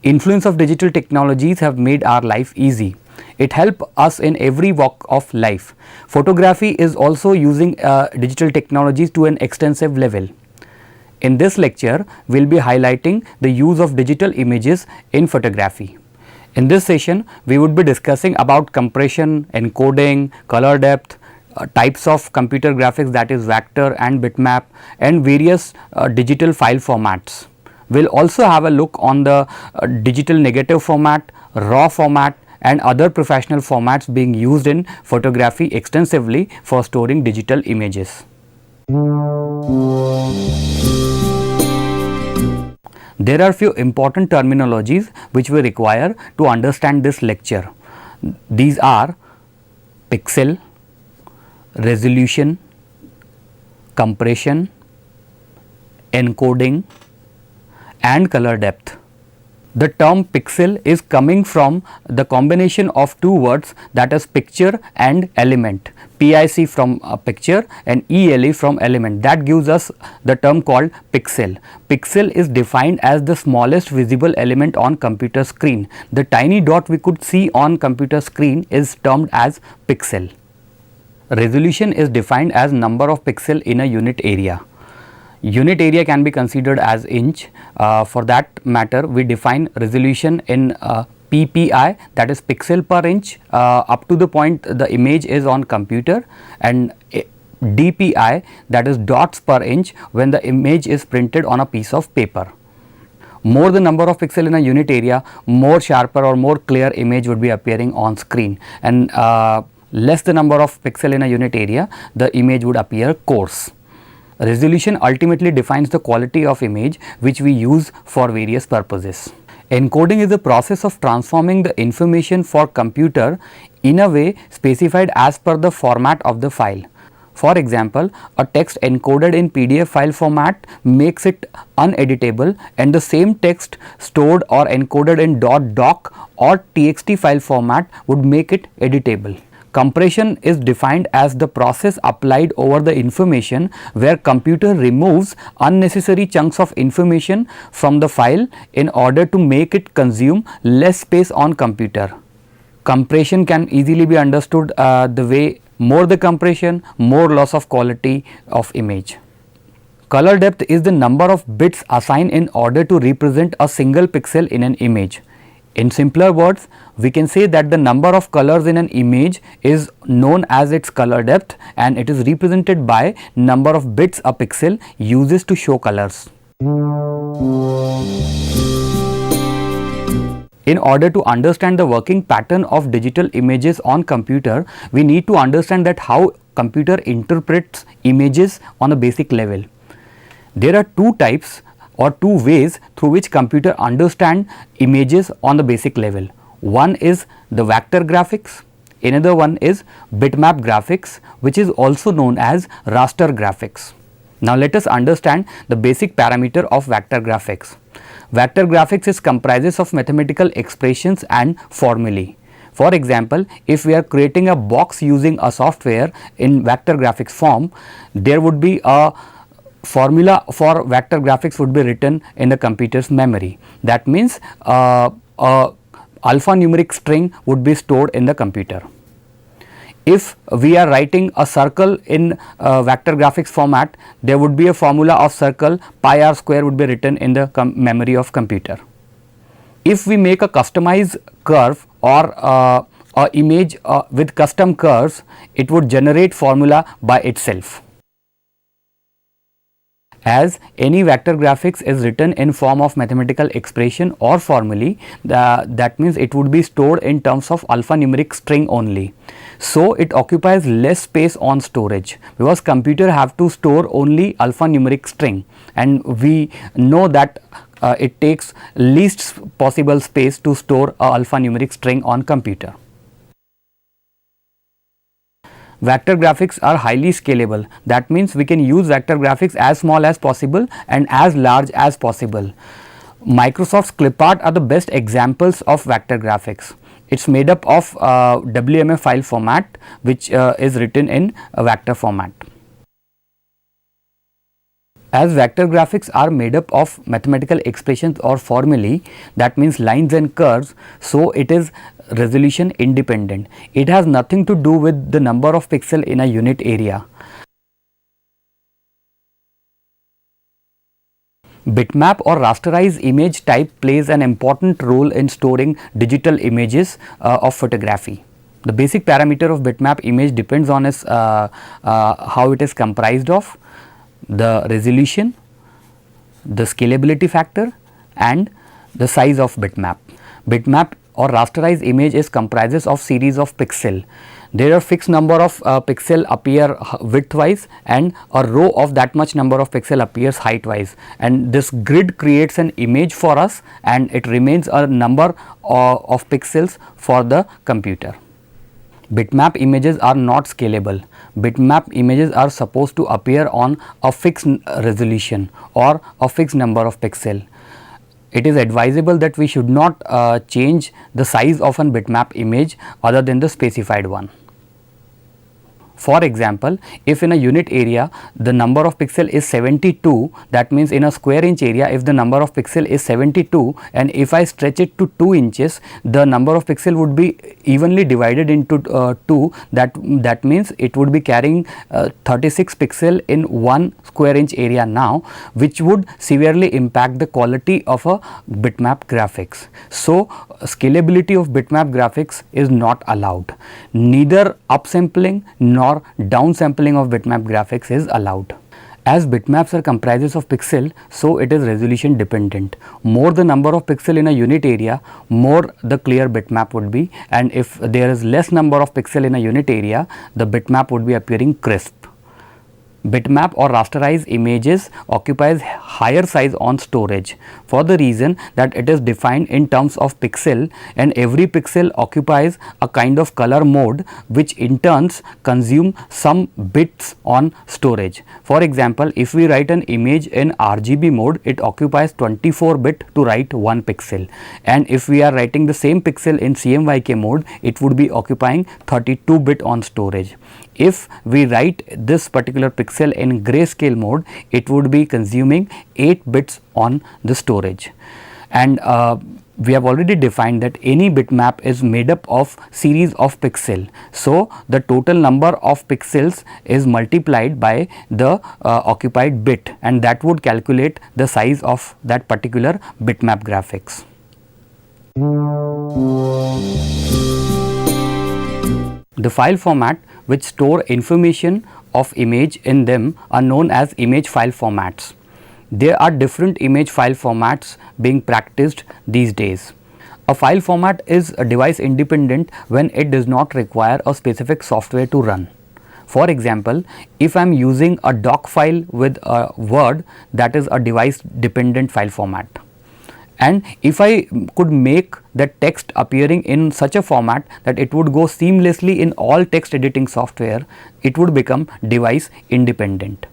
Influence of digital technologies have made our life easy. It helps us in every walk of life. Photography is also using digital technologies to an extensive level. In this lecture, we will be highlighting the use of digital images in photography. In this session, we would be discussing about compression, encoding, color depth, types of computer graphics, that is vector and bitmap, and various digital file formats. We will also have a look on the digital negative format, raw format, and other professional formats being used in photography extensively for storing digital images. There are few important terminologies which we require to understand this lecture. These are pixel, resolution, compression, encoding, and color depth. The term pixel is coming from the combination of two words, that is picture and element. PIC from picture and ELE from element, that gives us the term called pixel. Pixel is defined as the smallest visible element on computer screen. The tiny dot we could see on computer screen is termed as pixel. Resolution is defined as number of pixel in a unit area. Unit area can be considered as inch. For that matter, we define resolution in PPI, that is pixel per inch, up to the point the image is on computer, and DPI, that is dots per inch, when the image is printed on a piece of paper. More the number of pixel in a unit area, more sharper or more clear image would be appearing on screen, and less the number of pixel in a unit area, the image would appear coarse. Resolution ultimately defines the quality of image which we use for various purposes. Encoding is the process of transforming the information for computer in a way specified as per the format of the file. For example, a text encoded in PDF file format makes it uneditable, and the same text stored or encoded in .doc or TXT file format would make it editable. Compression is defined as the process applied over the information where computer removes unnecessary chunks of information from the file in order to make it consume less space on computer. Compression can easily be understood the way more the compression, more loss of quality of image. Color depth is the number of bits assigned in order to represent a single pixel in an image. In simpler words, we can say that the number of colors in an image is known as its color depth, and it is represented by number of bits a pixel uses to show colors. In order to understand the working pattern of digital images on computer, we need to understand that how computer interprets images on a basic level. There are two types or two ways through which computer understand images on the basic level. One is the vector graphics, another one is bitmap graphics, which is also known as raster graphics. Now let us understand the basic parameter of vector graphics. Vector graphics is comprises of mathematical expressions and formulae. For example, if we are creating a box using a software in vector graphics form, there would be a formula for vector graphics would be written in the computer's memory. That means a alphanumeric string would be stored in the computer. If we are writing a circle in vector graphics format, there would be a formula of circle pi r square would be written in the memory of computer. If we make a customized curve or a image with custom curves, it would generate formula by itself. As any vector graphics is written in form of mathematical expression or formulae, that means it would be stored in terms of alphanumeric string only. So it occupies less space on storage, because computer have to store only alphanumeric string, and we know that it takes least possible space to store a alphanumeric string on computer. Vector graphics are highly scalable. That means we can use vector graphics as small as possible and as large as possible. Microsoft's clipart are the best examples of vector graphics. It is made up of WMF file format, which is written in a vector format. As vector graphics are made up of mathematical expressions or formulae, that means lines and curves, so it is resolution independent. It has nothing to do with the number of pixel in a unit area. Bitmap or rasterized image type plays an important role in storing digital images of photography. The basic parameter of bitmap image depends on its how it is comprised of, the resolution, the scalability factor and the size of bitmap. Bitmap or rasterized image is comprises of series of pixel. There are fixed number of pixel appear widthwise and a row of that much number of pixel appears heightwise, and this grid creates an image for us and it remains a number of pixels for the computer. Bitmap images are not scalable. Bitmap images are supposed to appear on a fixed resolution or a fixed number of pixel. It is advisable that we should not change the size of an bitmap image other than the specified one. For example, if in a unit area the number of pixel is 72, that means in a square inch area if the number of pixel is 72 and if I stretch it to 2 inches, the number of pixel would be evenly divided into 2, that means it would be carrying 36 pixel in 1 square inch area now, which would severely impact the quality of a bitmap graphics. So, scalability of bitmap graphics is not allowed. Neither upsampling nor downsampling of bitmap graphics is allowed. As bitmaps are comprises of pixel, so it is resolution dependent. More the number of pixel in a unit area, more the clear bitmap would be, and if there is less number of pixel in a unit area, the bitmap would be appearing crisp. Bitmap or rasterized images occupies higher size on storage for the reason that it is defined in terms of pixel, and every pixel occupies a kind of color mode which in turns consume some bits on storage. For example, if we write an image in RGB mode, it occupies 24 bit to write 1 pixel, and if we are writing the same pixel in CMYK mode, it would be occupying 32 bit on storage. If we write this particular pixel in grayscale mode, it would be consuming 8 bits on the storage. And we have already defined that any bitmap is made up of series of pixel. So, the total number of pixels is multiplied by the occupied bit, and that would calculate the size of that particular bitmap graphics. The file format which store information of image in them are known as image file formats. There are different image file formats being practiced these days. A file format is a device independent when it does not require a specific software to run. For example, if I am using a doc file with a Word, that is a device dependent file format. And if I could make the text appearing in such a format that it would go seamlessly in all text editing software, it would become device independent.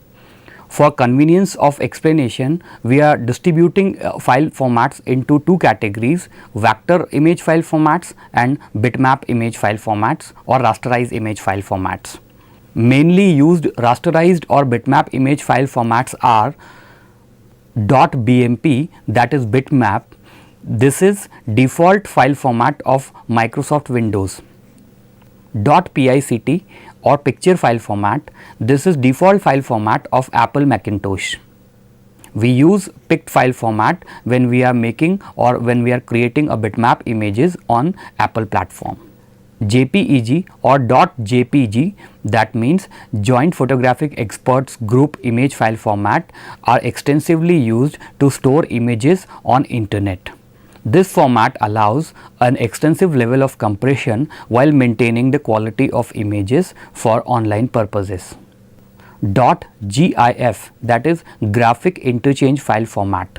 For convenience of explanation, we are distributing file formats into two categories: vector image file formats and bitmap image file formats or rasterized image file formats. Mainly used rasterized or bitmap image file formats are .bmp, that is bitmap. This is default file format of Microsoft Windows. .pict or picture file format, this is default file format of Apple Macintosh. We use pict file format when we are making or when we are creating a bitmap images on Apple platform. JPEG or .jpg, that means Joint Photographic Experts Group image file format, are extensively used to store images on internet. This format allows an extensive level of compression while maintaining the quality of images for online purposes. .gif, that is Graphic Interchange File Format.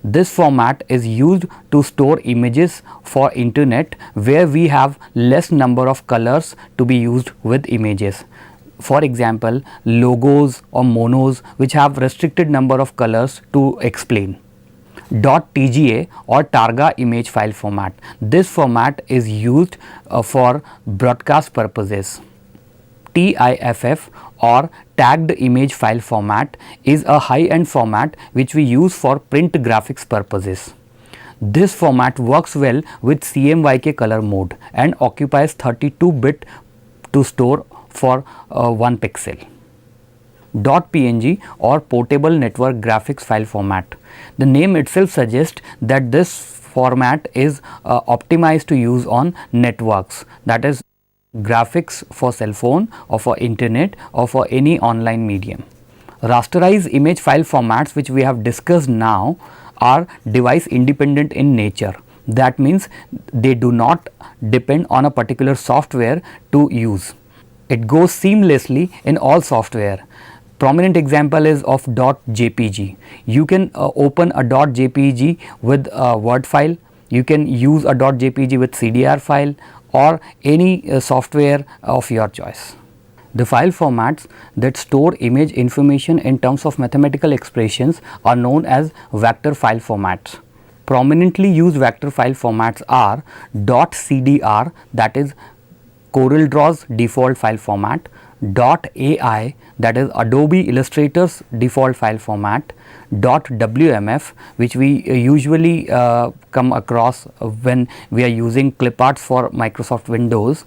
This format is used to store images for internet where we have less number of colors to be used with images. For example, logos or monos which have restricted number of colors to explain. .tga or Targa image file format. This format is used for broadcast purposes. TIFF or tagged image file format is a high-end format which we use for print graphics purposes. This format works well with CMYK color mode and occupies 32-bit to store for 1 pixel. .png or portable network graphics file format. The name itself suggests that this format is optimized to use on networks, that is graphics for cell phone or for internet or for any online medium. Rasterized image file formats which we have discussed now are device independent in nature. That means they do not depend on a particular software to use. It goes seamlessly in all software. Prominent example is of .jpg. You can open a .jpg with a Word file, you can use a .jpg with CDR file or any software of your choice. The file formats that store image information in terms of mathematical expressions are known as vector file formats. Prominently used vector file formats are .cdr, that is CorelDRAW's default file format, .ai, that is Adobe Illustrator's default file format, .wmf, which we usually come across when we are using cliparts for Microsoft Windows,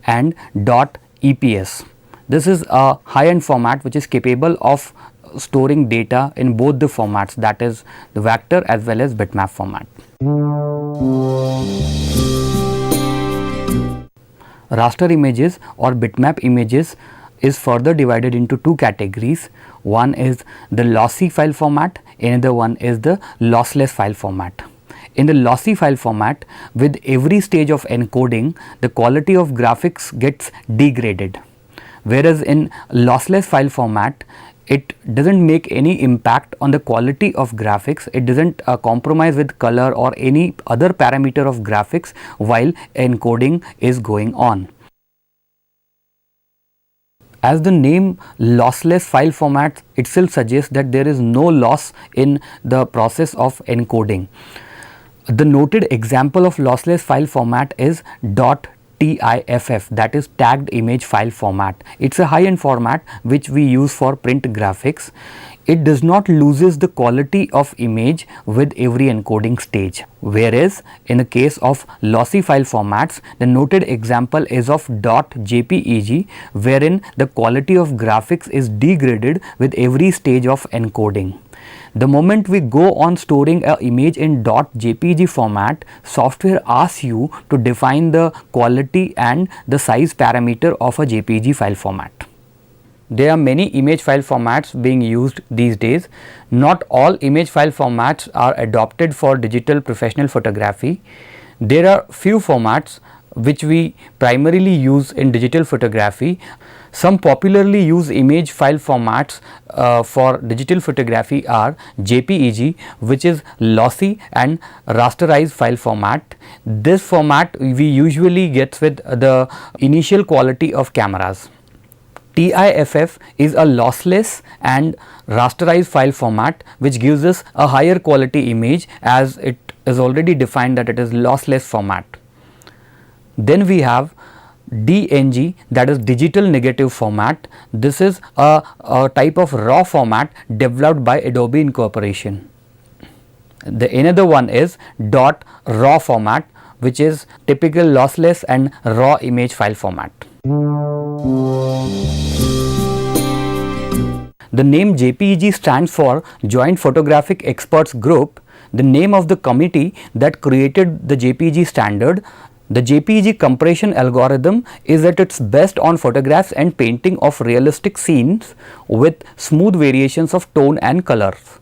and .eps. This is a high-end format which is capable of storing data in both the formats, that is the vector as well as bitmap format. Raster images or bitmap images is further divided into two categories. One is the lossy file format, another one is the lossless file format. In the lossy file format, with every stage of encoding, the quality of graphics gets degraded, whereas in lossless file format, it does not make any impact on the quality of graphics, it does not compromise with color or any other parameter of graphics while encoding is going on. As the name lossless file format itself suggests that there is no loss in the process of encoding. The noted example of lossless file format is .tiff, that is tagged image file format. It is a high-end format which we use for print graphics. It does not loses the quality of image with every encoding stage, whereas in the case of lossy file formats, the noted example is of .jpeg, wherein the quality of graphics is degraded with every stage of encoding. The moment we go on storing an image in .jpeg format, software asks you to define the quality and the size parameter of a JPG file format. There are many image file formats being used these days. Not all image file formats are adopted for digital professional photography. There are few formats which we primarily use in digital photography. Some popularly used image file formats for digital photography are JPEG, which is lossy and rasterized file format. This format we usually get with the initial quality of cameras. TIFF is a lossless and rasterized file format which gives us a higher quality image, as it is already defined that it is lossless format. Then we have DNG, that is digital negative format. This is a type of raw format developed by Adobe Incorporation. The another one is .raw format, which is typical lossless and raw image file format. The name JPEG stands for Joint Photographic Experts Group, the name of the committee that created the JPEG standard. The JPEG compression algorithm is at its best on photographs and painting of realistic scenes with smooth variations of tone and colors.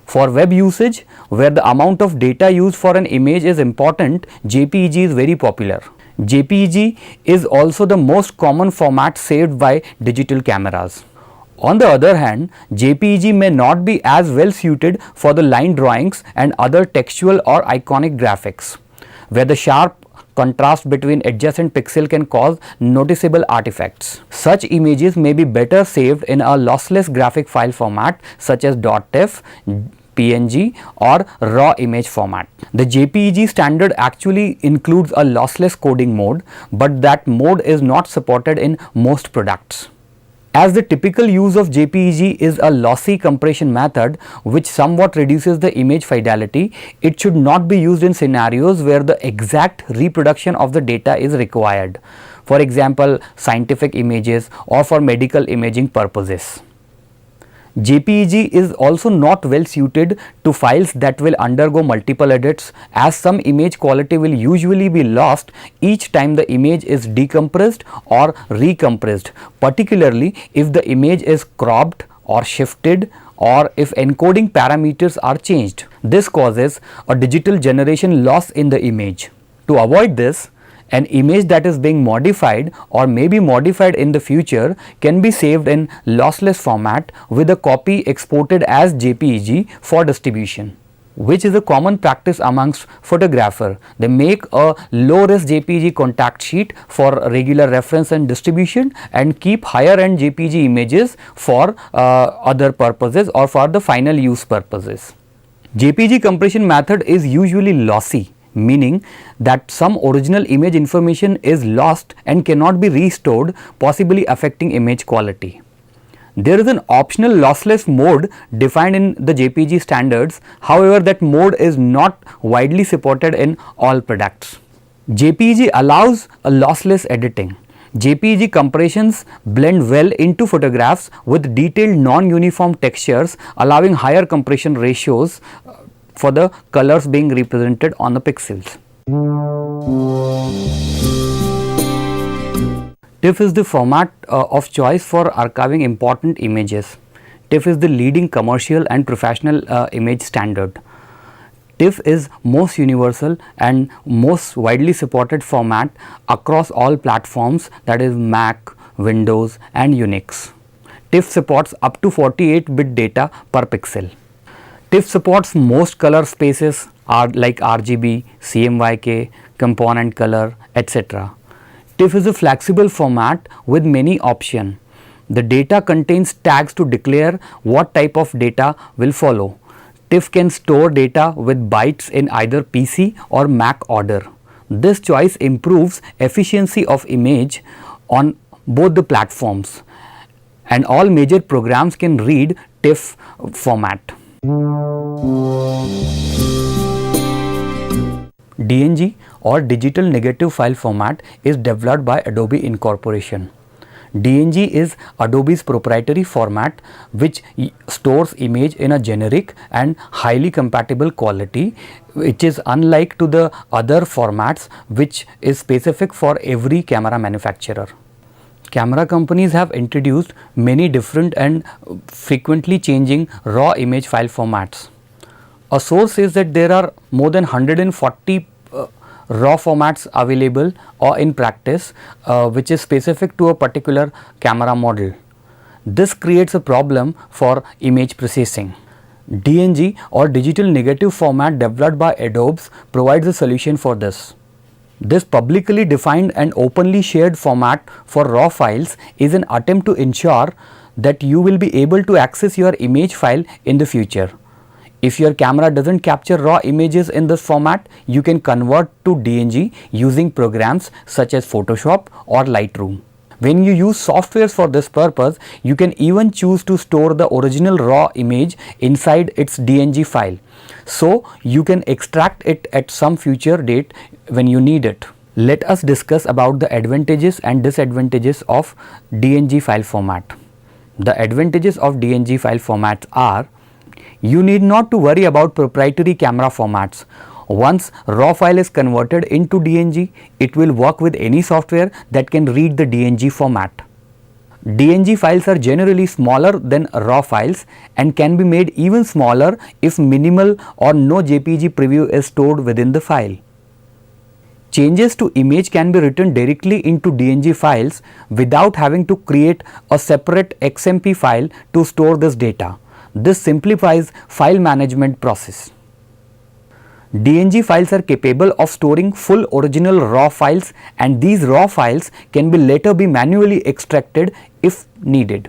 For web usage, where the amount of data used for an image is important, JPEG is very popular. JPEG is also the most common format saved by digital cameras. On the other hand, JPEG may not be as well suited for the line drawings and other textual or iconic graphics, where the sharp contrast between adjacent pixel can cause noticeable artifacts. Such images may be better saved in a lossless graphic file format such as .tiff, PNG or raw image format. The JPEG standard actually includes a lossless coding mode, but that mode is not supported in most products. As the typical use of JPEG is a lossy compression method which somewhat reduces the image fidelity, it should not be used in scenarios where the exact reproduction of the data is required. For example, scientific images or for medical imaging purposes. JPEG is also not well suited to files that will undergo multiple edits, as some image quality will usually be lost each time the image is decompressed or recompressed, particularly if the image is cropped or shifted or if encoding parameters are changed. This causes a digital generation loss in the image. To avoid this, an image that is being modified or may be modified in the future can be saved in lossless format with a copy exported as JPEG for distribution, which is a common practice amongst photographers. They make a low-res JPEG contact sheet for regular reference and distribution and keep higher end JPEG images for other purposes or for the final use purposes. JPEG compression method is usually lossy, meaning that some original image information is lost and cannot be restored, possibly affecting image quality. There is an optional lossless mode defined in the JPEG standards, however that mode is not widely supported in all products. JPEG allows a lossless editing. JPEG compressions blend well into photographs with detailed non-uniform textures, allowing higher compression ratios for the colors being represented on the pixels. TIFF is the format of choice for archiving important images. TIFF is the leading commercial and professional image standard. TIFF is most universal and most widely supported format across all platforms, that is Mac, Windows and Unix. TIFF supports up to 48-bit data per pixel. TIFF supports most color spaces like RGB, CMYK, component color, etc. TIFF is a flexible format with many options. The data contains tags to declare what type of data will follow. TIFF can store data with bytes in either PC or Mac order. This choice improves efficiency of image on both the platforms, and all major programs can read TIFF format. DNG or Digital Negative File Format is developed by Adobe Incorporation. DNG is Adobe's proprietary format which stores image in a generic and highly compatible quality, which is unlike to the other formats which is specific for every camera manufacturer. Camera companies have introduced many different and frequently changing raw image file formats. A source says that there are more than 140 raw formats available or in practice which is specific to a particular camera model. This creates a problem for image processing. DNG or Digital Negative Format developed by Adobe provides a solution for this. This publicly defined and openly shared format for raw files is an attempt to ensure that you will be able to access your image file in the future. If your camera doesn't capture raw images in this format, you can convert to DNG using programs such as Photoshop or Lightroom. When you use softwares for this purpose, you can even choose to store the original raw image inside its DNG file, so you can extract it at some future date when you need it. Let us discuss about the advantages and disadvantages of DNG file format. The advantages of DNG file formats are: you need not to worry about proprietary camera formats. Once raw file is converted into DNG, it will work with any software that can read the DNG format. DNG files are generally smaller than raw files and can be made even smaller if minimal or no JPG preview is stored within the file. Changes to image can be written directly into DNG files without having to create a separate XMP file to store this data. This simplifies file management process. DNG files are capable of storing full original raw files, and these raw files can be later be manually extracted if needed.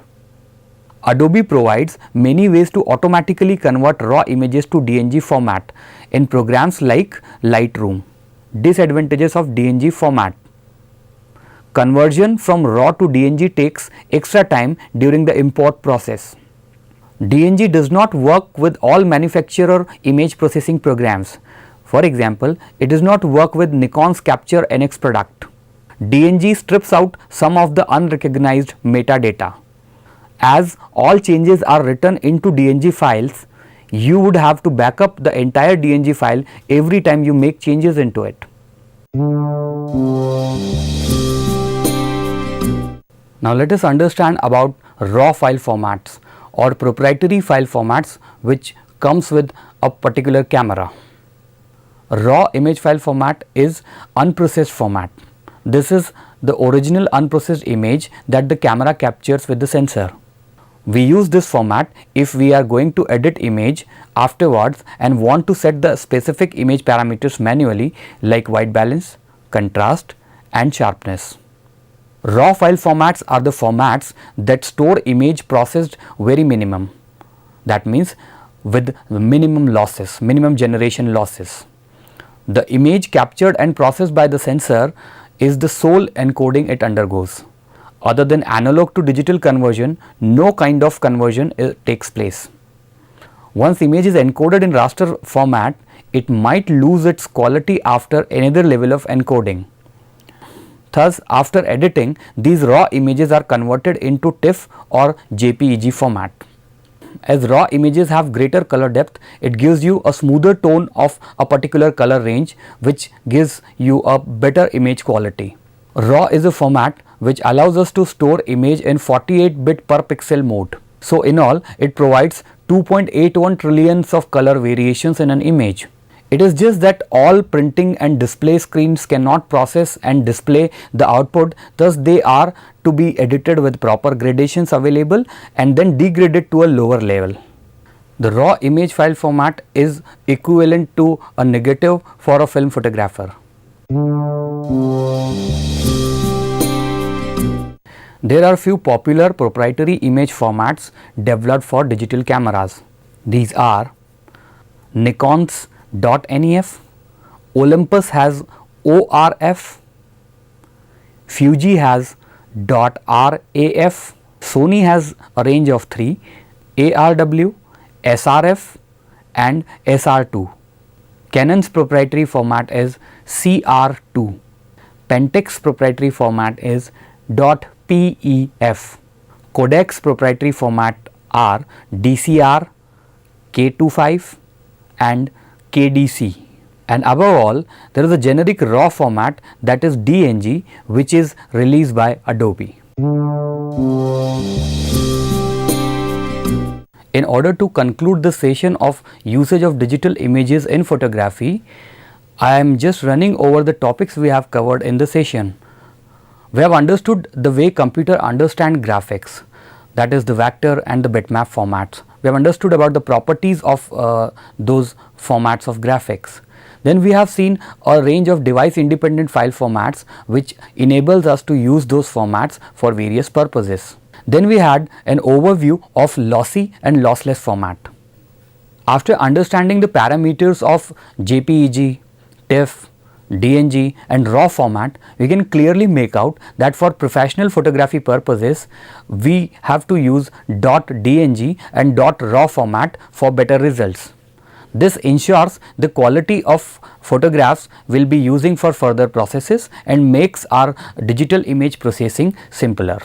Adobe provides many ways to automatically convert raw images to DNG format in programs like Lightroom. Disadvantages of DNG format: conversion from RAW to DNG takes extra time during the import process. DNG does not work with all manufacturer image processing programs. For example, it does not work with Nikon's Capture NX product. DNG strips out some of the unrecognized metadata. As all changes are written into DNG files, you would have to back up the entire DNG file every time you make changes into it. Now let us understand about raw file formats or proprietary file formats which comes with a particular camera. Raw image file format is unprocessed format. This is the original unprocessed image that the camera captures with the sensor. We use this format if we are going to edit image afterwards and want to set the specific image parameters manually like white balance, contrast and sharpness. Raw file formats are the formats that store image processed very minimum. That means with minimum losses, minimum generation losses. The image captured and processed by the sensor is the sole encoding it undergoes. Other than analog to digital conversion, no kind of conversion takes place. Once image is encoded in raster format, it might lose its quality after another level of encoding. Thus, after editing, these raw images are converted into TIFF or JPEG format. As raw images have greater color depth, it gives you a smoother tone of a particular color range, which gives you a better image quality. RAW is a format which allows us to store image in 48-bit per pixel mode. So in all, it provides 2.81 trillions of color variations in an image. It is just that all printing and display screens cannot process and display the output, thus they are to be edited with proper gradations available and then degraded to a lower level. The raw image file format is equivalent to a negative for a film photographer. There are few popular proprietary image formats developed for digital cameras. These are Nikon's .nef, Olympus has ORF, Fuji has .raf, Sony has a range of 3, ARW, SRF and SR2. Canon's proprietary format is CR2. Pentax proprietary format is .pef. Kodak's proprietary format are DCR, K25 and KDC. And above all, there is a generic raw format, that is DNG, which is released by Adobe. In order to conclude the session of usage of digital images in photography, I am just running over the topics we have covered in the session. We have understood the way computer understand graphics, that is the vector and the bitmap formats. We have understood about the properties of those formats of graphics. Then we have seen a range of device independent file formats which enables us to use those formats for various purposes. Then we had an overview of lossy and lossless format. After understanding the parameters of JPEG, TIFF, DNG and RAW format, we can clearly make out that for professional photography purposes, we have to use .dng and .raw format for better results. This ensures the quality of photographs will be using for further processes and makes our digital image processing simpler.